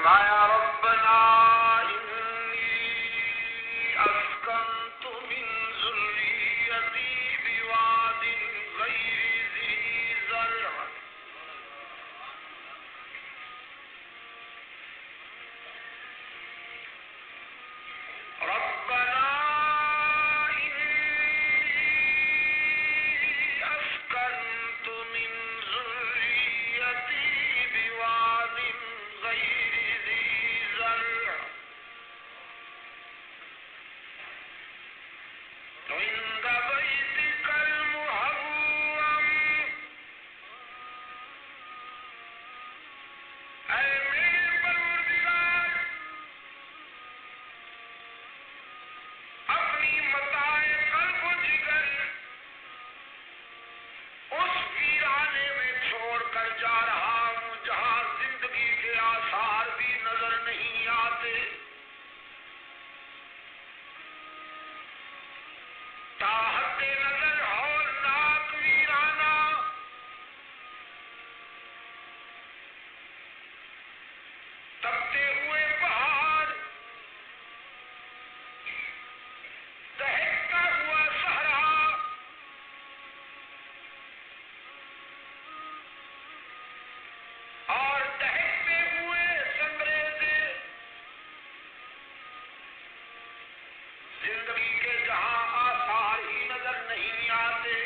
فرمایا ربنا انی اسکنت من ذریتی بواد غیر ذی زرع ربنا اسکنت من ذریتی بواد غیر ذی زرع عند بیتک المحرم اے میرے پروردگار اپنی متاع قلب و جگر اس ویرانے میں چھوڑ کر جا رہا ہوں جہاں زندگی کے آثار بھی نظر نہیں آتے، تاحد نظر ہولناک ویرانہ، تپتے ہوئے پہاڑ، دہکتا ہوا صحرا، اور دہکتے ہوئے سنگریزے، زندگی کے جہاں آثار ہی نظر نہیں آتے،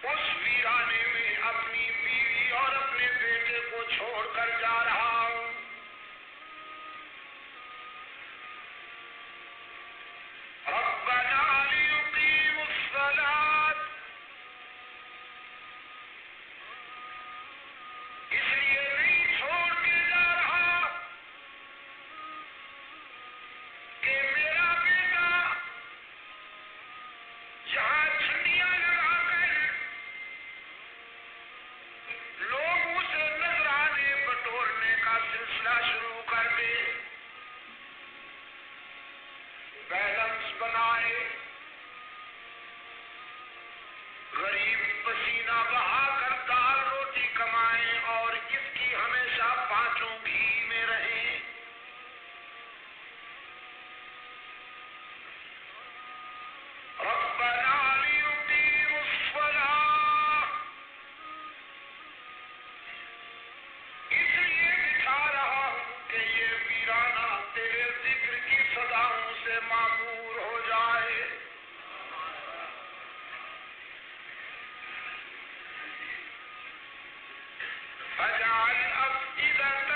اس ویرانے میں اپنی بیوی اور اپنے بیٹے کو چھوڑ کر جا رہا ہوں۔ ربنا لیقیموا الصلاۃ، اس لیے نہیں چھوڑ کے جا رہا کہ میرا بیٹا یہاں جھنڈیاں لگا کر لوگوں سے نذرانے بٹورنے کا سلسلہ شروع کر دے، بیلنس بنائے، غریب پسینہ بہا کر دال روٹی کمائیں اور اس کی ہمیشہ پانچوں گھی میں رہیں۔ ربنا لیقیموا الصلاۃ، اس لیے بٹھا رہا ہوں کہ یہ ویرانہ تیرے ذکر کی صداؤں سے معمور ہو جائے۔ فاجعل أفئدة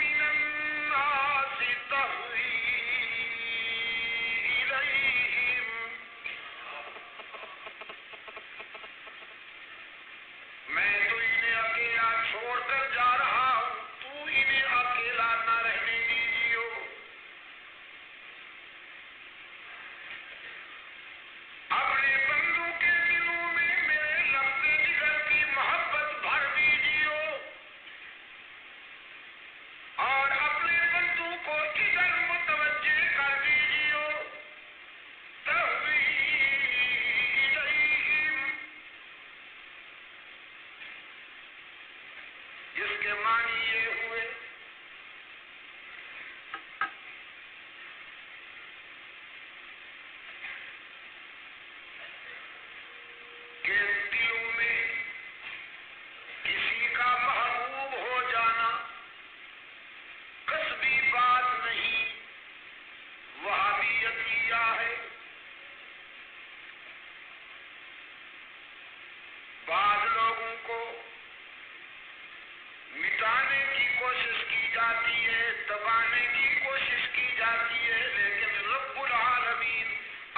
من الناس تهوي إليهم، میں تو انہیں اکیلا چھوڑ کر جا رہا ہوں، تو انہیں اکیلا نہ رہنے دیجیو، اپنے بندوں کے دلوں میں میرے لفظ جگر کی محبت بھر دیجیو، اور اپنے بندوں کو ادھر متوجہ کر دیجیو، تہوی الیہم، جس کے معنی یہ ہوئے کہ دلوں میں کسی کا محبوب ہو جانا کسبی بات نہیں، وہابیت کیا ہے۔ بعض لوگوں کو مٹانے کی کوشش کی جاتی ہے، دبانے کی کوشش کی جاتی ہے، لیکن رب العالمین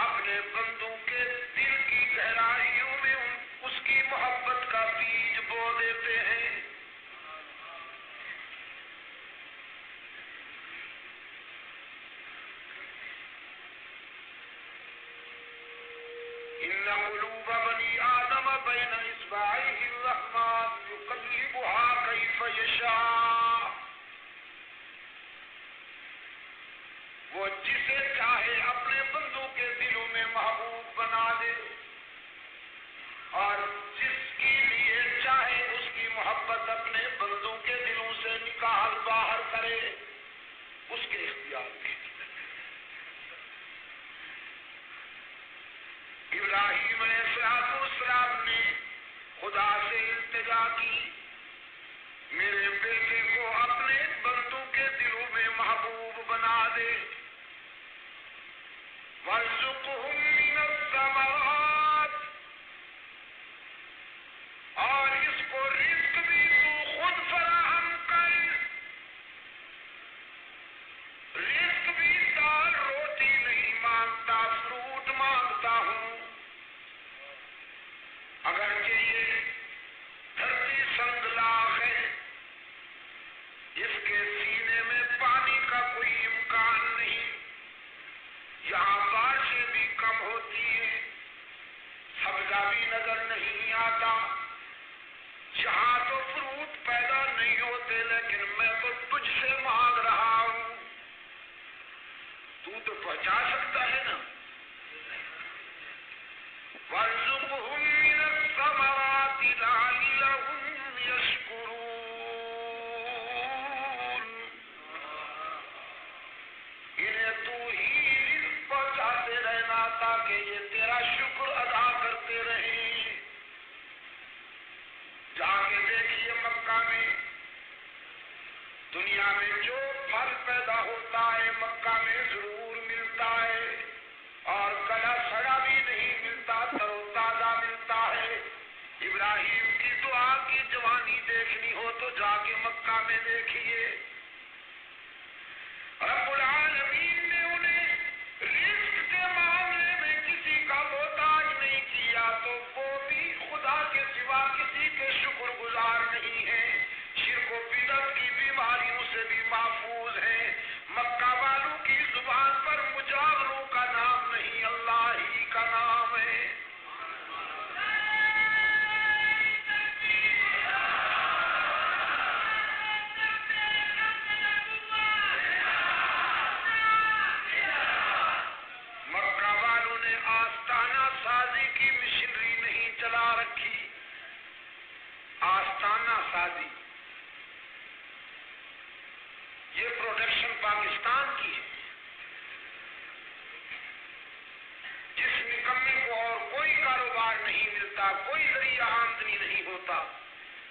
اپنے بندوں کے دل کی گہرائیوں میں اس کی محبت کا بیج بو دیتے ہیں۔ ان قلوب بنی آدم بین اصبعیہ الرحمن یقلبها کیف یشاء، وہ جسے چاہے اپنے بندوں کے دلوں میں محبوب بنا دے، اور جس کے لیے چاہے اس کی محبت اپنے بندوں ابراہیم علیہ السلام نے خدا سے التجا کی، میرے بیٹے کو اپنے بندوں کے دلوں میں محبوب بنا دے، وارزقہم من الثمرات، اور اس کو رزق بھی تو خود فراہم کر، رزق بھی دال روٹی نہیں مانگتا، فروٹ مانگتا ہوں، اگرچہ یہ دھرتی سنگلاخ ہے، اس کے سینے میں پانی کا کوئی امکان نہیں، یہاں بارشیں بھی کم ہوتی ہیں، سبزہ بھی نظر نہیں آتا، یہاں تو فروٹ پیدا نہیں ہوتے، لیکن میں تو تجھ سے مانگ رہا ہوں، تو پہنچا سکتا ہے نا، وارزقہم من الثمرات لعلہم یشکرون، انہیں تو ہی رزق پہنچاتے رہنا تاکہ یہ تیرا شکر ادا کرتے رہیں۔ جا کے دیکھیے مکہ میں، دنیا میں جو پھل پیدا ہوتا ہے مکہ میں ضرور ملتا ہے، اور گلا سڑا بھی نہیں ملتا، تر و تازہ ملتا ہے۔ ابراہیم کی دعا کی جوانی دیکھنی ہو تو جا کے مکہ میں دیکھیے، رب العالمین نے انہیں رزق کے معاملے میں کسی کا محتاج نہیں کیا، تو وہ بھی خدا کے سوا کسی کے شکر گزار نہیں ہیں، شرک و بدعت کی بیماریوں سے بھی محفوظ ہیں۔ مکہ والوں کی زبان پر مجاوروں کا نام نہیں، اللہ ہی کا نام ہے۔ مکہ والوں نے آستانہ سازی کی مشنری نہیں چلا رکھی، آستانہ سازی یہ پروڈکشن پاکستان کی ہے، جس نکمے کو اور کوئی کاروبار نہیں ملتا، کوئی ذریعہ آمدنی نہیں ہوتا،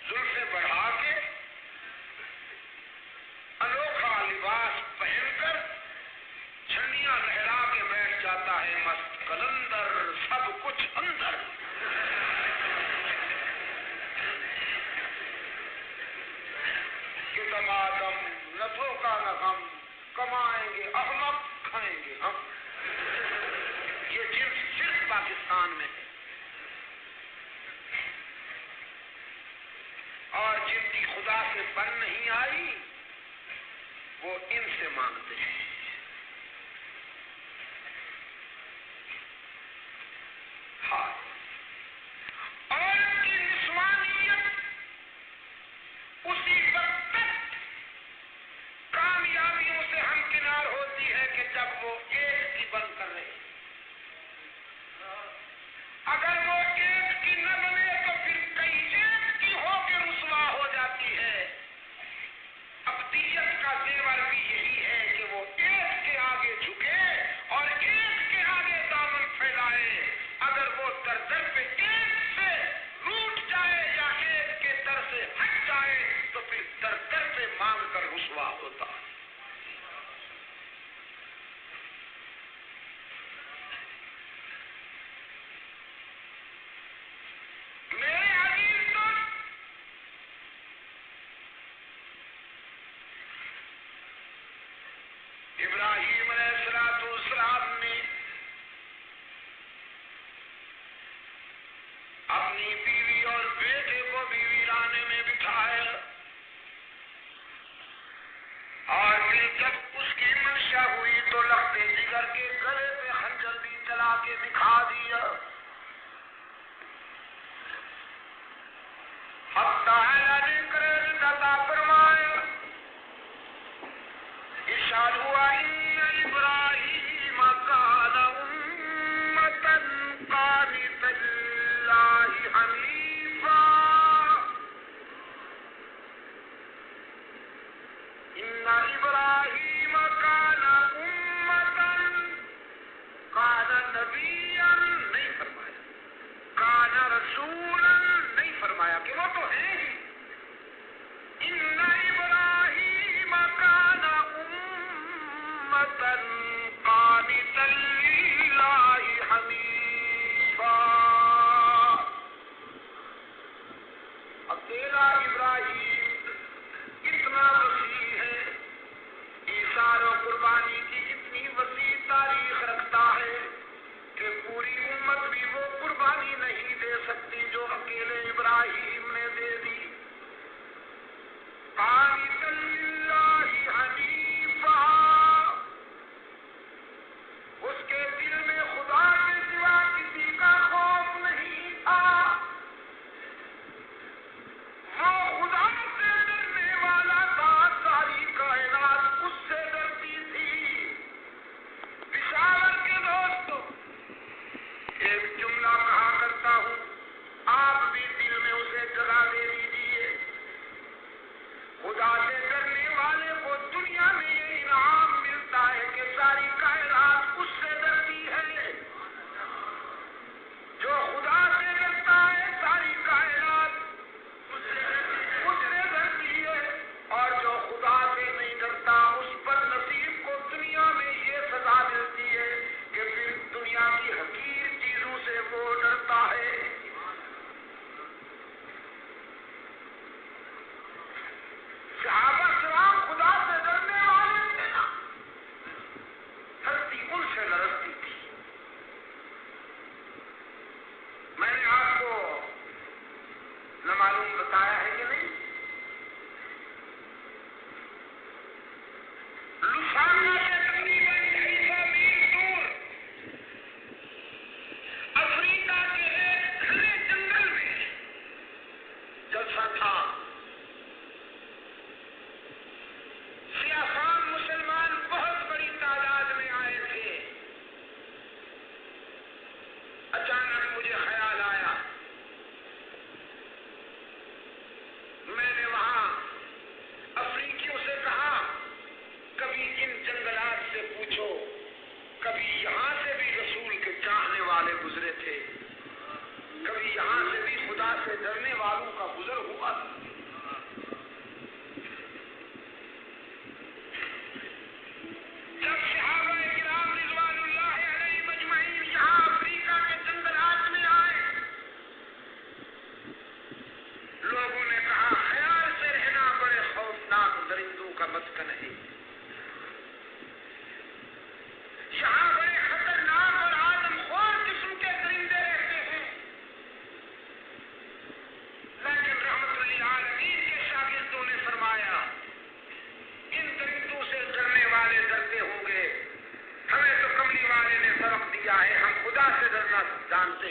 زلفیں بڑھا کے انوکھا لباس پہن کر جھنڈیاں لہرا کے بیٹھ جاتا ہے، مست قلندر سب کچھ اندر۔ کہ دمادم نہ دھوکا نہ غم، کمائیں گے احمق کھائیں گے ہم، یہ جنس صرف پاکستان میں ہے، اور جن کی خدا سے بن نہیں آئی وہ ان سے مانگتے ہیں۔ ہاں، اور ان کی نسوانیت اسی وقت تک کامیابیوں سے ہمکنار ہوتی ہے کہ جب وہ ایک کی بن کر رہے، اگر وہ ایک کی نہ بنے تو پھر کئی ایک کی ہو کے رسوا ہو جاتی ہے۔ ابدیت کا زیور بھی یہی ہے کہ وہ ایک کے آگے جھکے اور ایک کے آگے دامن پھیلائے، اگر وہ در در پہ ایک سے روٹ جائے یا ایک کے در سے ہٹ جائے تو پھر در در پہ مانگ کر رسوا ہوتا ہے۔ میرے عزیز دوست، ابراہیم علیہ السلام نے اپنی بیوی اور بیٹے کو بھی ویرانے میں بٹھایا، اور پھر جب اس کی منشا ہوئی تو لختے جگر کے گلے پہ خنجر بھی چلا کے دکھا دیا۔ حق تعالیٰ نے کریڈٹ عطا فرمایا، ارشاد ہوا ان ابراہیم کان امۃ قانتا للہ حنیفا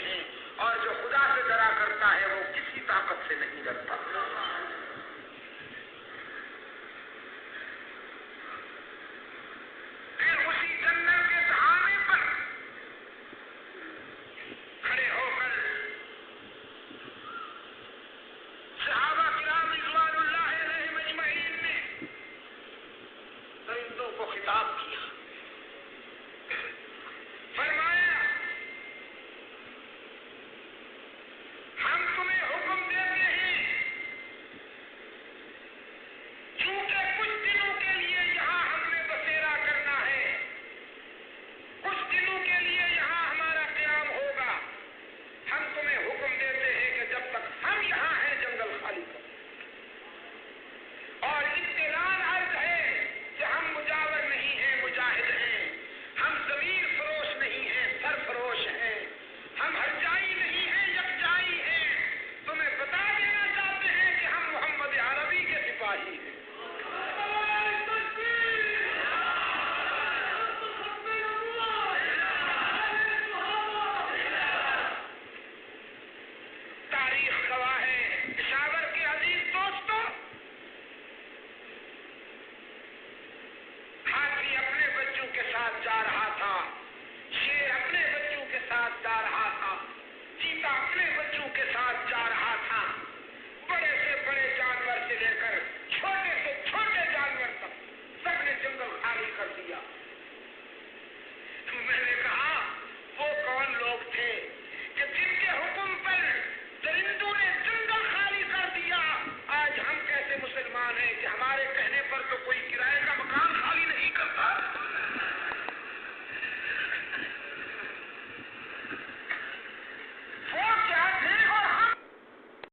ہیں، اور جو خدا سے ڈرا کرتا ہے وہ کسی طاقت سے نہیں ڈرتا۔